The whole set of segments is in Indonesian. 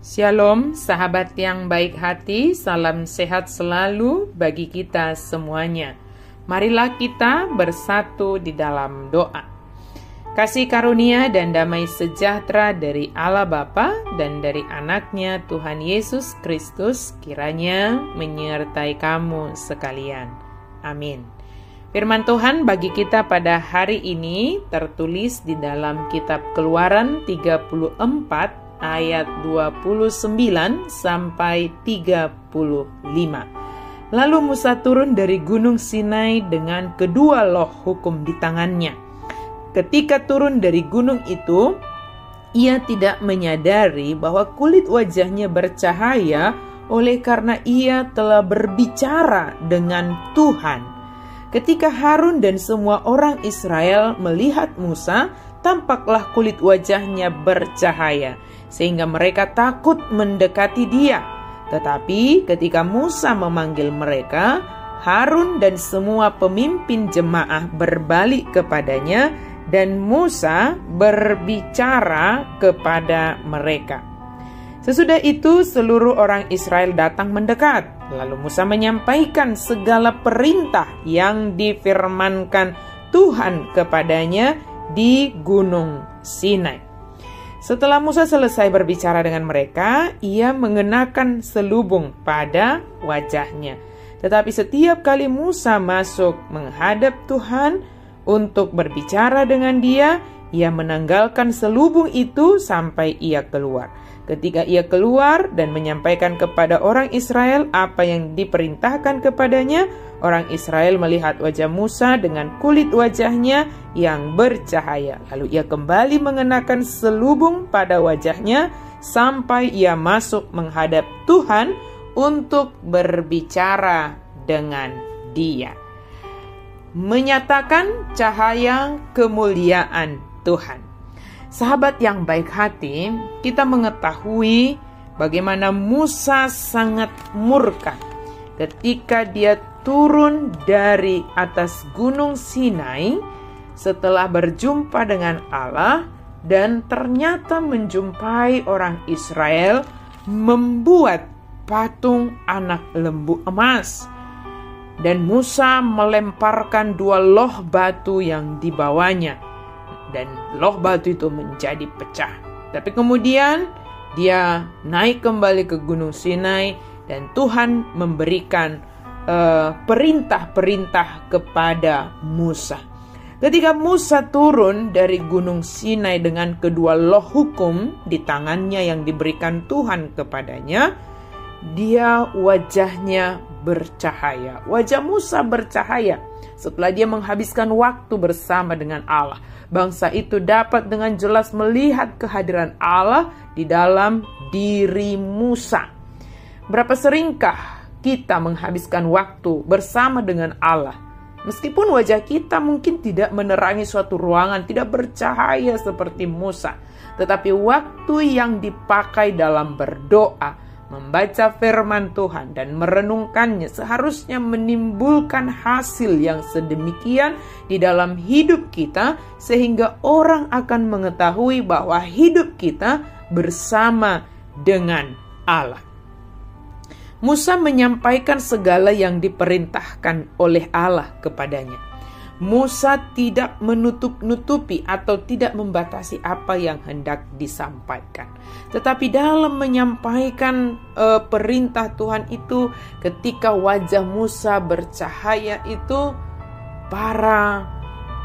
Shalom, sahabat yang baik hati, salam sehat selalu bagi kita semuanya. Marilah kita bersatu di dalam doa. Kasih karunia dan damai sejahtera dari Allah Bapa dan dari anaknya Tuhan Yesus Kristus kiranya menyertai kamu sekalian. Amin. Firman Tuhan bagi kita pada hari ini tertulis di dalam kitab Keluaran 34 ayat 29 sampai 35. Lalu Musa turun dari gunung Sinai dengan kedua loh hukum di tangannya. Ketika turun dari gunung itu, ia tidak menyadari bahwa kulit wajahnya bercahaya oleh karena ia telah berbicara dengan Tuhan. Ketika Harun dan semua orang Israel melihat Musa, tampaklah kulit wajahnya bercahaya, sehingga mereka takut mendekati dia. Tetapi ketika Musa memanggil mereka, Harun dan semua pemimpin jemaah berbalik kepadanya, dan Musa berbicara kepada mereka. Sesudah itu seluruh orang Israel datang mendekat. Lalu Musa menyampaikan segala perintah yang difirmankan Tuhan kepadanya di Gunung Sinai. Setelah Musa selesai berbicara dengan mereka, ia mengenakan selubung pada wajahnya. Tetapi setiap kali Musa masuk menghadap Tuhan untuk berbicara dengan dia, ia menanggalkan selubung itu sampai ia keluar. Ketika ia keluar dan menyampaikan kepada orang Israel apa yang diperintahkan kepadanya, orang Israel melihat wajah Musa dengan kulit wajahnya yang bercahaya. Lalu ia kembali mengenakan selubung pada wajahnya sampai ia masuk menghadap Tuhan untuk berbicara dengan dia. Menyatakan cahaya kemuliaan Tuhan. Sahabat yang baik hati, kita mengetahui bagaimana Musa sangat murka ketika dia turun dari atas gunung Sinai setelah berjumpa dengan Allah dan ternyata menjumpai orang Israel membuat patung anak lembu emas. Dan Musa melemparkan dua loh batu yang dibawanya, dan loh batu itu menjadi pecah. Tapi kemudian dia naik kembali ke gunung Sinai dan Tuhan memberikan perintah-perintah kepada Musa. Ketika Musa turun dari gunung Sinai dengan kedua loh hukum di tangannya yang diberikan Tuhan kepadanya, dia wajahnya bercahaya. Wajah Musa bercahaya setelah dia menghabiskan waktu bersama dengan Allah. Bangsa itu dapat dengan jelas melihat kehadiran Allah di dalam diri Musa. Berapa seringkah kita menghabiskan waktu bersama dengan Allah? Meskipun wajah kita mungkin tidak menerangi suatu ruangan, tidak bercahaya seperti Musa, tetapi waktu yang dipakai dalam berdoa, membaca firman Tuhan dan merenungkannya seharusnya menimbulkan hasil yang sedemikian di dalam hidup kita, sehingga orang akan mengetahui bahwa hidup kita bersama dengan Allah. Musa menyampaikan segala yang diperintahkan oleh Allah kepadanya. Musa tidak menutup-nutupi atau tidak membatasi apa yang hendak disampaikan. Tetapi dalam menyampaikan perintah Tuhan itu, ketika wajah Musa bercahaya itu, para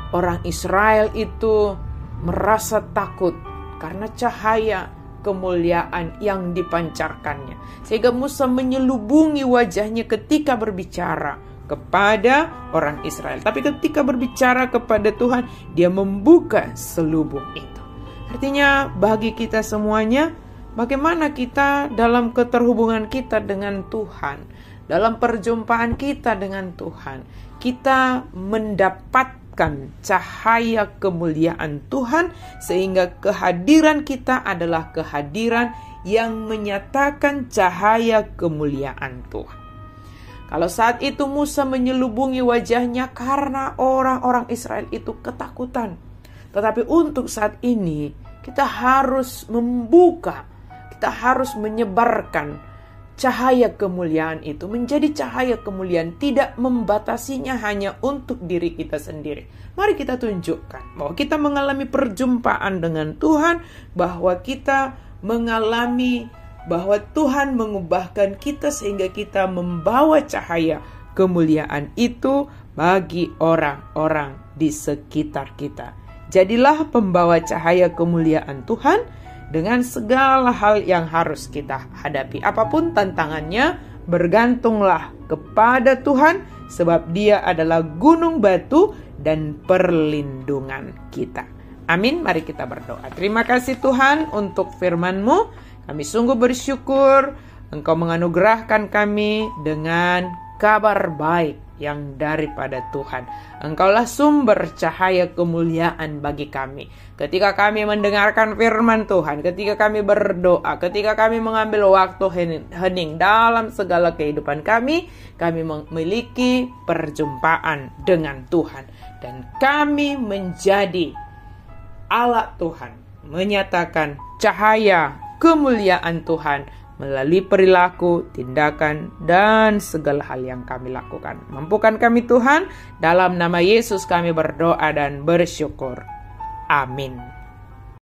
orang Israel itu merasa takut karena cahaya kemuliaan yang dipancarkannya. Sehingga Musa menyelubungi wajahnya ketika berbicara kepada orang Israel. Tapi ketika berbicara kepada Tuhan, dia membuka selubung itu. Artinya bagi kita semuanya, bagaimana kita dalam keterhubungan kita dengan Tuhan, dalam perjumpaan kita dengan Tuhan, kita mendapatkan cahaya kemuliaan Tuhan, sehingga kehadiran kita adalah kehadiran yang menyatakan cahaya kemuliaan Tuhan. Kalau saat itu Musa menyelubungi wajahnya karena orang-orang Israel itu ketakutan. Tetapi untuk saat ini kita harus membuka kita harus menyebarkan cahaya kemuliaan itu, menjadi cahaya kemuliaan, tidak membatasinya hanya untuk diri kita sendiri. Mari kita tunjukkan bahwa kita mengalami perjumpaan dengan Tuhan, bahwa kita mengalami bahwa Tuhan mengubahkan kita sehingga kita membawa cahaya kemuliaan itu bagi orang-orang di sekitar kita. Jadilah pembawa cahaya kemuliaan Tuhan dengan segala hal yang harus kita hadapi. Apapun tantangannya, bergantunglah kepada Tuhan, sebab Dia adalah gunung batu dan perlindungan kita. Amin. Mari kita berdoa. Terima kasih Tuhan untuk firman-Mu. Kami sungguh bersyukur Engkau menganugerahkan kami dengan kabar baik yang daripada Tuhan. Engkaulah sumber cahaya kemuliaan bagi kami. Ketika kami mendengarkan firman Tuhan, ketika kami berdoa, ketika kami mengambil waktu hening dalam segala kehidupan kami memiliki perjumpaan dengan Tuhan. Dan kami menjadi alat Tuhan, menyatakan cahaya kemuliaan Tuhan melalui perilaku, tindakan, dan segala hal yang kami lakukan. Mampukan kami Tuhan, dalam nama Yesus kami berdoa dan bersyukur. Amin.